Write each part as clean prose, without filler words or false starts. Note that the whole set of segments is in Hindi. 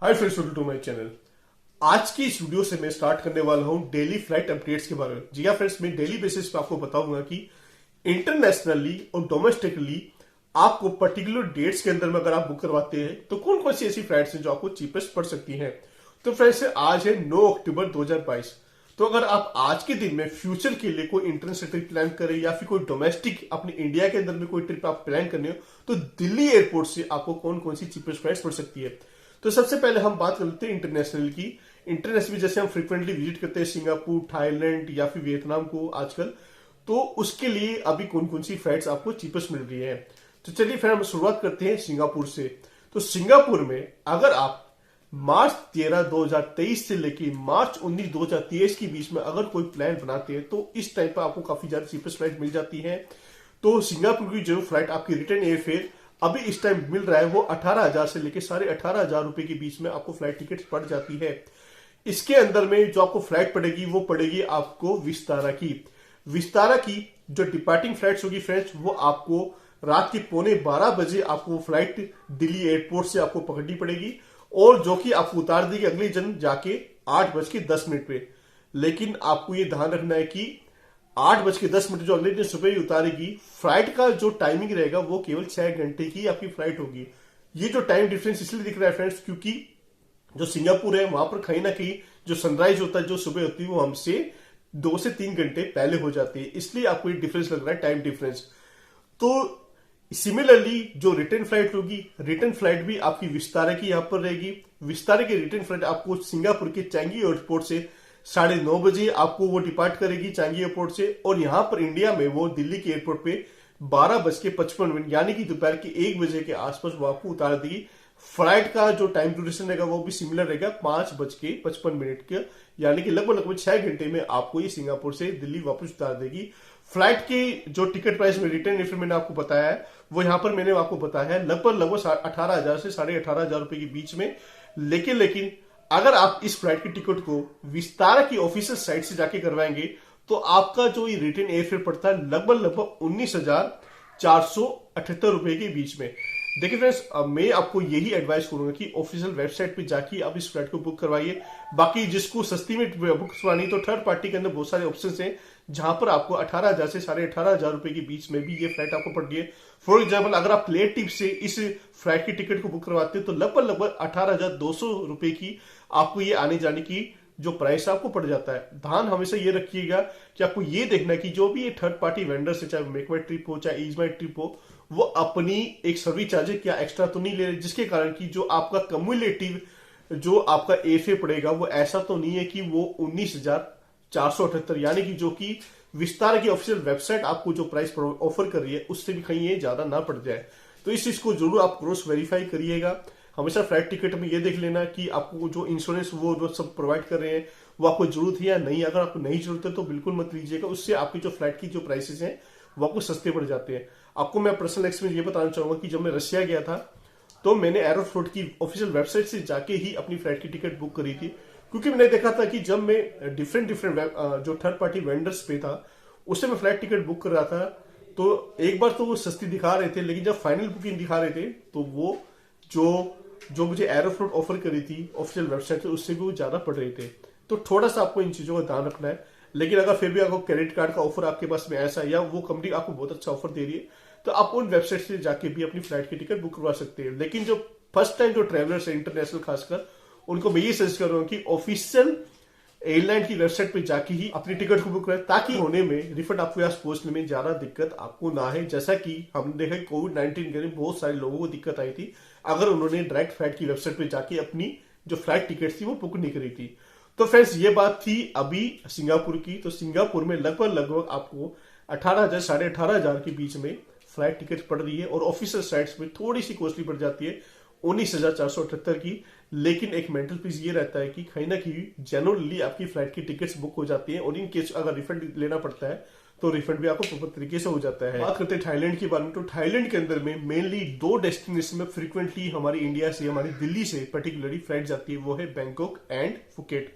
Hi friends, welcome to my channel. आज की इस वीडियो से मैं स्टार्ट करने वाला हूं डेली फ्लाइट अपडेट्स के बारे में। जी हाँ फ्रेंड्स, मैं डेली बेसिस पे आपको बताऊंगा कि इंटरनेशनली और डोमेस्टिकली आपको पर्टिकुलर डेट्स के अंदर में अगर आप बुक करवाते हैं तो कौन कौन सी ऐसी फ्लाइट्स हैं जो आपको चीपेस्ट पड़ सकती हैं। तो फ्रेंड्स, आज है 9 अक्टूबर 2022। तो अगर आप आज के दिन में फ्यूचर के लिए कोई इंटरनेशनल ट्रिप प्लान करें या फिर कोई डोमेस्टिक अपने इंडिया के अंदर में कोई ट्रिप आप प्लान करने हो तो दिल्ली एयरपोर्ट से आपको कौन कौन सी चीपेस्ट फ्लाइट्स पड़ सकती है। तो सबसे पहले हम बात करते हैं इंटरनेशनल की। इंटरनेशनल जैसे हम फ्रिक्वेंटली विजिट करते हैं सिंगापुर, थाईलैंड या फिर वियतनाम को आजकल, तो उसके लिए अभी कौन कौन सी फ्लाइट्स आपको चीपेस्ट मिल रही है। तो चलिए फिर हम शुरुआत करते हैं सिंगापुर से। तो सिंगापुर में अगर आप मार्च 13 2023 से लेके मार्च 19 2023 के बीच में अगर कोई प्लान बनाते हैं तो इस टाइम पर आपको काफी ज्यादा चीपेस्ट फ्लाइट मिल जाती है। तो सिंगापुर की जो फ्लाइट आपकी रिटर्न एयर फेयर अभी इस टाइम मिल रहा है वो 18,000 से लेके 18,500 रुपए के बीच में आपको फ्लाइट टिकट पड़ जाती है। इसके अंदर में जो आपको फ्लाइट पड़ेगी वो पड़ेगी आपको विस्तारा की। विस्तारा की जो डिपार्टिंग फ्लाइट्स होगी फ्रेंड्स, वो आपको रात के 11:15 आपको फ्लाइट दिल्ली एयरपोर्ट से आपको पकड़नी पड़ेगी और जो कि आपको उतार देगी अगले दिन जाके 8:10 पे। लेकिन आपको ये ध्यान रखना है कि 8:10 जो अगले दिन सुबह ही उतारेगी, फ्लाइट का जो टाइमिंग रहेगा वो केवल 6 घंटे की आपकी फ्लाइट होगी। ये जो टाइम डिफरेंस इसलिए दिख रहा है फ्रेंड्स क्योंकि जो सिंगापुर है वहां पर कहीं ना कहीं जो सनराइज होता है, जो सुबह होती है, वो हमसे 2 से 3 घंटे पहले हो जाती है, इसलिए आपको ये डिफरेंस लग रहा है, टाइम डिफरेंस। तो सिमिलरली जो रिटर्न फ्लाइट होगी, रिटर्न फ्लाइट भी आपकी विस्तारा की यहां पर रहेगी। विस्तारा की रिटर्न फ्लाइट आपको सिंगापुर के चैंगी एयरपोर्ट से 9:30 आपको वो डिपार्ट करेगी चैंगी एयरपोर्ट से, और यहां पर इंडिया में वो दिल्ली के एयरपोर्ट पे 12:55 यानी कि दोपहर के 1 बजे के आसपास वो आपको उतार देगी। फ्लाइट का जो टाइम ड्यूरेशन रहेगा वो भी सिमिलर रहेगा, 5:55 के, यानी कि लगभग लगभग 6 घंटे में आपको ये सिंगापुर से दिल्ली वापस उतार देगी। फ्लाइट की जो टिकट प्राइस में रिटर्न एयर मैंने आपको बताया है वो यहां पर मैंने आपको बताया है लगभग लगभग 18,000 से 18,500 रुपए के बीच में। लेकिन अगर आप इस फ्लाइट की टिकट को विस्तारा की ऑफिशियल साइट से जाके करवाएंगे तो आपका जो ये रिटर्न एयरफेयर पड़ता है लगभग 19,478 रुपए के बीच में। देखिए फ्रेंड्स, मैं आपको यही एडवाइस करूंगा कि ऑफिशियल वेबसाइट पे जाके आप इस फ्लाइट को बुक करवाइए। बाकी जिसको सस्ती में बुक करवानी तो थर्ड पार्टी के अंदर बहुत सारे ऑप्शंस हैं जहां पर आपको 18,000 से 18,500 रुपए के बीच में भी ये फ्लाइट आपको पड़ रही है। फॉर एग्जाम्पल, अगर आप प्लेन टिप से इस फ्लाइट की टिकट को बुक करवाते हैं तो लगभग 18,200 रुपए की आपको ये आने जाने की जो प्राइस आपको पड़ जाता है। ध्यान हमेशा ये रखिएगा कि आपको ये देखना है कि जो भी ये थर्ड पार्टी वेंडर से, चाहे मेक माई ट्रिप हो चाहे ईज माई ट्रिप हो, वो अपनी एक सर्विस चार्जेस क्या एक्स्ट्रा तो नहीं ले रहे, जिसके कारण की जो आपका कम्युलेटिव जो आपका एफए पड़ेगा वो ऐसा तो नहीं है कि वो 19,478 यानी कि जो कि विस्तार की ऑफिशियल वेबसाइट आपको जो प्राइस ऑफर कर रही है उससे भी कहीं ये ज्यादा ना पड़ जाए। तो इस चीज को जरूर आप क्रॉस वेरीफाई करिएगा। हमेशा फ्लाइट टिकट में ये देख लेना कि आपको जो इंश्योरेंस वो सब प्रोवाइड कर रहे हैं वो आपको जरूरत है या नहीं। अगर आपको नहीं जरूरत है तो बिल्कुल मत लीजिएगा, उससे आपकी जो फ्लाइट की जो प्राइसेस हैं वो आपको सस्ते पड़ जाते हैं। आपको मैं पर्सनल एक्सपीरियंस ये बताना चाहूंगा कि जब मैं रशिया गया था तो मैंने एरोफ्लोट की ऑफिशियल वेबसाइट से जाके ही अपनी फ्लाइट की टिकट बुक करी थी, क्योंकि मैंने देखा था कि जब मैं डिफरेंट जो थर्ड पार्टी वेंडर्स पे था उससे मैं फ्लाइट टिकट बुक कर रहा था तो एक बार तो वो सस्ती दिखा रहे थे, लेकिन जब फाइनल बुकिंग दिखा रहे थे तो वो जो मुझे एरोफ्लोट ऑफर करी थी ऑफिशियल वेबसाइट से उससे भी वो ज्यादा पड़ रहे थे। तो थोड़ा सा आपको इन चीजों का ध्यान रखना है। लेकिन अगर फिर भी आपको क्रेडिट कार्ड का ऑफर आपके पास में ऐसा या वो कंपनी आपको बहुत अच्छा ऑफर दे रही है तो आप उन वेबसाइट से जाके भी अपनी फ्लाइट की टिकट बुक करवा सकते हैं। लेकिन जो फर्स्ट टाइम जो ट्रेवलर्स है इंटरनेशनल खासकर, उनको मैं ये सजेस्ट कर रहा हूँ कि ऑफिशियल एयरलाइन की वेबसाइट पे जाके ही अपनी टिकट को बुक करें, ताकि होने में रिफंड आपको यहाँ पहुंचने में ज्यादा दिक्कत आपको ना है। जैसा कि हमने देखा कोविड-19 के लिए बहुत सारे लोगों को दिक्कत आई थी अगर उन्होंने डायरेक्ट फ्लाइट की वेबसाइट पे जाके अपनी जो फ्लाइट टिकट थी वो बुक नहीं करी थी। तो फ्रेंड्स, ये बात थी अभी सिंगापुर की। तो सिंगापुर में लगभग आपको 18,000 18,500 के बीच में फ्लाइट टिकट पड़ रही है और ऑफिशियल साइट्स में थोड़ी सी कॉस्टली पड़ जाती है 19,478 की। लेकिन एक मेंटल पीस ये रहता है कि कहीं ना कहीं जनरली आपकी फ्लाइट की टिकट्स बुक हो जाती हैं और इन केस अगर रिफंड लेना पड़ता है तो रिफंड भी आपको प्रॉपर तरीके से हो जाता है। बात करते हैं थाईलैंड के बारे में। तो थाईलैंड के अंदर में मेनली 2 डेस्टिनेशन में फ्रीक्वेंटली हमारी इंडिया से, हमारी दिल्ली से पर्टिकुलरली फ्लाइट जाती है, वो है बैंकॉक एंड फुकेट।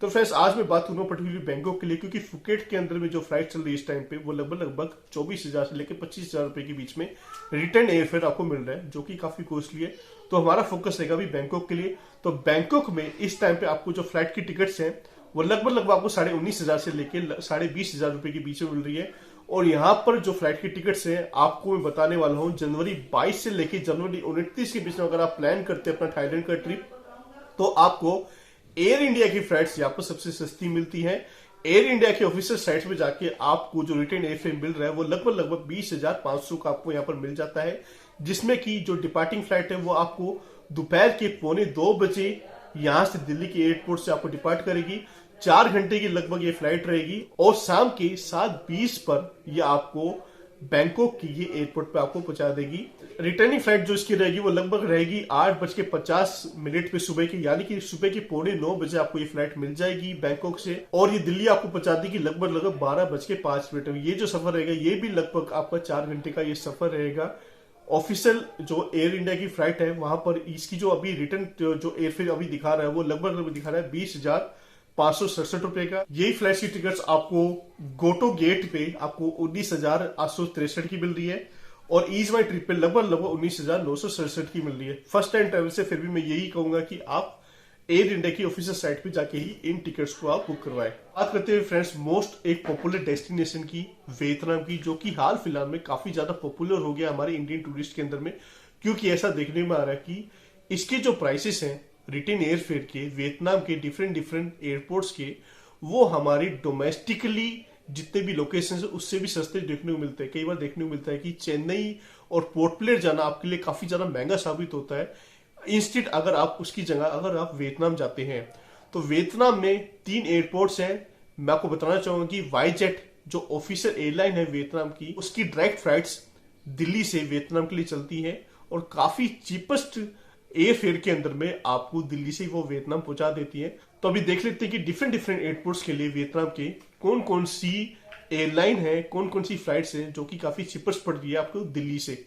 तो फ्रेंड्स, आज मैं बात करूंगा पर्टिकुलरली बैंकॉक के लिए, क्योंकि फुकेट के अंदर में जो फ्लाइट चल रही है इस टाइम पे वो लगभग 24,000 से लेकर 25,000 रुपए के बीच में रिटर्न एयरफेयर आपको मिल रहा है, जो कि काफी कॉस्टली है। तो हमारा फोकस रहेगा अभी बैंकॉक के लिए। तो बैंकॉक में इस टाइम पे आपको जो फ्लाइट की टिकट्स हैं वो लगभग आपको 19,500 से लेके 20,500 रुपए के बीच में मिल रही है। और यहाँ पर जो फ्लाइट की टिकट्स हैं आपको मैं बताने वाला हूँ जनवरी 22 से लेके जनवरी 29 के बीच में अगर आप प्लान करते हैं अपना थाईलैंड का ट्रिप, तो आपको एयर इंडिया की फ्लाइट्स यहाँ पर सबसे सस्ती मिलती है। एयर इंडिया के ऑफिशियल साइट पे जाके आपको जो रिटर्न एयरफेयर मिल रहा है वो लगभग 20,500 का आपको यहाँ पर मिल जाता है, जिसमें की जो डिपार्टिंग फ्लाइट है वो आपको दोपहर के 1:45 बजे यहां से दिल्ली के एयरपोर्ट से आपको डिपार्ट करेगी। 4 घंटे की लगभग ये फ्लाइट रहेगी और शाम के 7:20 पर ये आपको बैंकॉक की ये एयरपोर्ट पे आपको पहुंचा देगी। रिटर्निंग फ्लाइट जो इसकी रहेगी वो लगभग रहेगी 8:50 पे सुबह की, यानी कि सुबह के 8:45 बजे आपको ये फ्लाइट मिल जाएगी बैंकॉक से, और ये दिल्ली आपको पहुंचा देगी लगभग 12:05 में। ये जो सफर रहेगा ये भी लगभग आपका 4 घंटे का ये सफर रहेगा। ऑफिशियल जो एयर इंडिया की फ्लाइट है वहां पर इसकी जो अभी रिटर्न जो एयरफेयर अभी दिखा रहा है वो लगभग दिखा रहा है 20,567 रुपए का। यही फ्लाइट की टिकट्स आपको गोटो गेट पे आपको 19,863 की मिल रही है और ईज माई ट्रिप पे लगभग 19,967 की मिल रही है। फर्स्ट टाइम ट्रेवल से फिर भी मैं यही कहूंगा कि आप एयर इंडिया की ऑफिशियल साइट पे जाके ही इन टिकट्स को आप बुक करवाएं। बात करते हैं फ्रेंड्स मोस्ट एक पॉपुलर डेस्टिनेशन की, वियतनाम की, जो कि हाल फिलहाल में काफी ज्यादा पॉपुलर हो गया हमारे इंडियन टूरिस्ट के अंदर में, क्योंकि ऐसा देखने में आ रहा है कि इसके जो प्राइसेस हैं रिटर्न एयरफेयर के वियतनाम के डिफरेंट एयरपोर्ट्स के, वो हमारी डोमेस्टिकली जितने भी लोकेशन है उससे भी सस्ते देखने को मिलते हैं। कई बार देखने को मिलता है कि चेन्नई और पोर्ट ब्लेयर जाना आपके लिए काफी ज्यादा महंगा साबित होता है। इंस्टेड अगर आप उसकी जगह अगर आप वियतनाम जाते हैं तो वियतनाम में 3 एयरपोर्ट्स हैं। मैं आपको बताना चाहूंगा कि वाईजेट जो ऑफिशियल एयरलाइन है वियतनाम की, उसकी डायरेक्ट फ्लाइट्स दिल्ली से वियतनाम के लिए चलती हैं और काफी चीपेस्ट एयरफेयर के अंदर में आपको दिल्ली से वो वियतनाम पहुंचा देती है। तो अभी देख लेते हैं कि डिफरेंट एयरपोर्ट्स के लिए वियतनाम के कौन कौन सी एयरलाइन है, कौन कौन सी फ्लाइट्स हैं जो कि काफी चीपेस्ट पड़ रही है आपको दिल्ली से।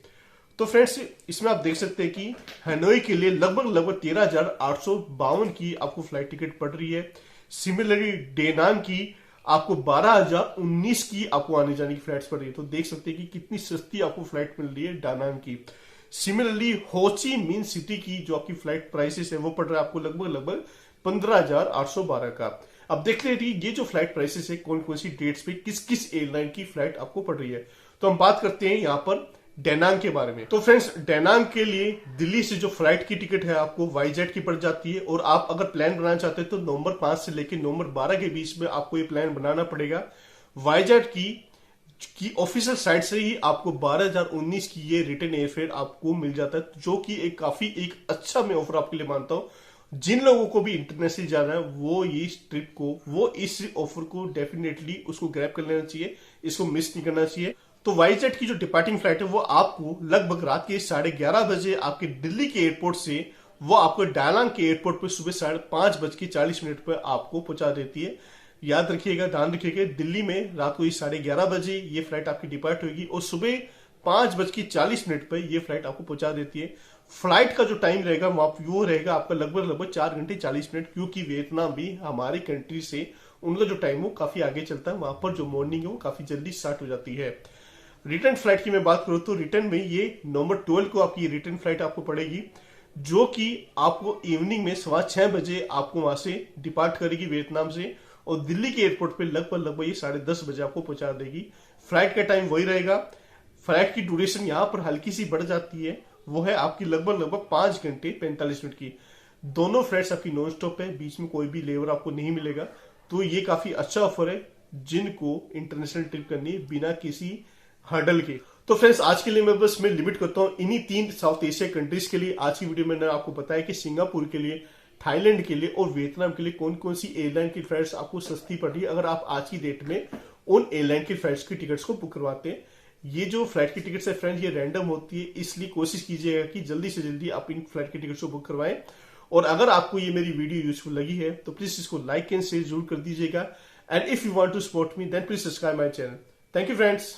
तो फ्रेंड्स इसमें आप देख सकते हैं कि हनोई के लिए लगभग 13,852 की आपको फ्लाइट टिकट पड़ रही है। सिमिलरली डेनांग की आपको 12,019 की आपको आने जाने की फ्लाइट्स पड़ रही है। तो देख सकते हैं कि कितनी सस्ती आपको फ्लाइट मिल रही है डानांग की। सिमिलरली होची मिन सिटी की जो आपकी फ्लाइट प्राइसेस है वो पड़ रहा है आपको लगभग 15,812 का। अब देख लेते हैं ये जो फ्लाइट प्राइसेस है कौन कौन सी डेट्स पे किस किस एयरलाइन की फ्लाइट आपको पड़ रही है। तो हम बात करते हैं यहाँ पर डेनांग के बारे में। तो फ्रेंड्स डेनांग के लिए दिल्ली से जो फ्लाइट की टिकट है आपको वाईजेट की पड़ जाती है, और आप अगर प्लान बनाना चाहते हैं तो नवंबर 5 से लेकर नवंबर 12 के बीच में आपको ये प्लान बनाना पड़ेगा। वाईजेट की ऑफिशियल साइट से ही आपको 12,019 की ये रिटर्न एयरफेयर आपको मिल जाता है, जो कि एक काफी एक अच्छा मैं ऑफर आपके लिए मानता हूं। जिन लोगों को भी इंटरनेशनल जाना है वो इस ट्रिप को, वो इस ऑफर को डेफिनेटली उसको ग्रैब कर लेना चाहिए, इसको मिस नहीं करना चाहिए। तो वाईजेट की जो डिपार्टिंग फ्लाइट है वो आपको लगभग रात के 11:30 बजे आपके दिल्ली के एयरपोर्ट से वो आपको डालांग के एयरपोर्ट पर सुबह 5:40 पर आपको पहुंचा देती है। याद रखिएगा, ध्यान रखिएगा, दिल्ली में रात को 11:30 बजे ये फ्लाइट आपकी डिपार्ट होगी और सुबह 5:40 पर ये फ्लाइट आपको पहुंचा देती है। फ्लाइट का जो टाइम रहेगा वो रहेगा आपका लगभग 4 घंटे 40 मिनट, क्योंकि वियतनाम भी हमारी कंट्री से उनका जो टाइम वो काफी आगे चलता है, वहां पर जो मॉर्निंग है वो काफी जल्दी स्टार्ट हो जाती है। रिटर्न फ्लाइट की मैं बात करूं तो रिटर्न में ये नवंबर 12 को आपकी रिटर्न फ्लाइट आपको पड़ेगी, जो कि आपको इवनिंग में 6:15 बजे आपको वहां से डिपार्ट करेगी वियतनाम से, और दिल्ली के एयरपोर्ट पे लगभग ये 10:30 बजे आपको पहुंचा देगी। फ्लाइट का टाइम वही रहेगा। फ्लाइट की ड्यूरेशन यहाँ पर हल्की सी बढ़ जाती है, वो है आपकी लगभग 5 घंटे 45 मिनट की। दोनों फ्लाइट्स आपकी नॉन स्टॉप है, बीच में कोई भी लेवर आपको नहीं मिलेगा। तो ये काफी अच्छा ऑफर है जिनको इंटरनेशनल ट्रिप करनी है बिना किसी हर्डल के। तो फ्रेंड्स आज के लिए मैं बस लिमिट करता हूं इन्हीं 3 साउथ एशिया कंट्रीज के लिए। आज की वीडियो में मैंने आपको बताया कि सिंगापुर के लिए, थाईलैंड के लिए और वियतनाम के लिए कौन कौन सी एयरलाइन की फ्लाइट्स आपको सस्ती पड़ रही है अगर आप आज की डेट में उन एयरलाइन की फ्लाइट्स की टिकट्स को बुक करवाते हैं। ये जो फ्लाइट की टिकट्स है फ्रेंड्स ये रैंडम होती है, इसलिए कोशिश कीजिएगा कि जल्दी से जल्दी आप इन फ्लाइट की टिकट्स को बुक करवाएं। और अगर आपको ये मेरी वीडियो यूजफुल लगी है तो प्लीज इसको लाइक एंड शेयर जरूर कर दीजिएगा। And if you want to support me then please subscribe my channel. Thank you friends.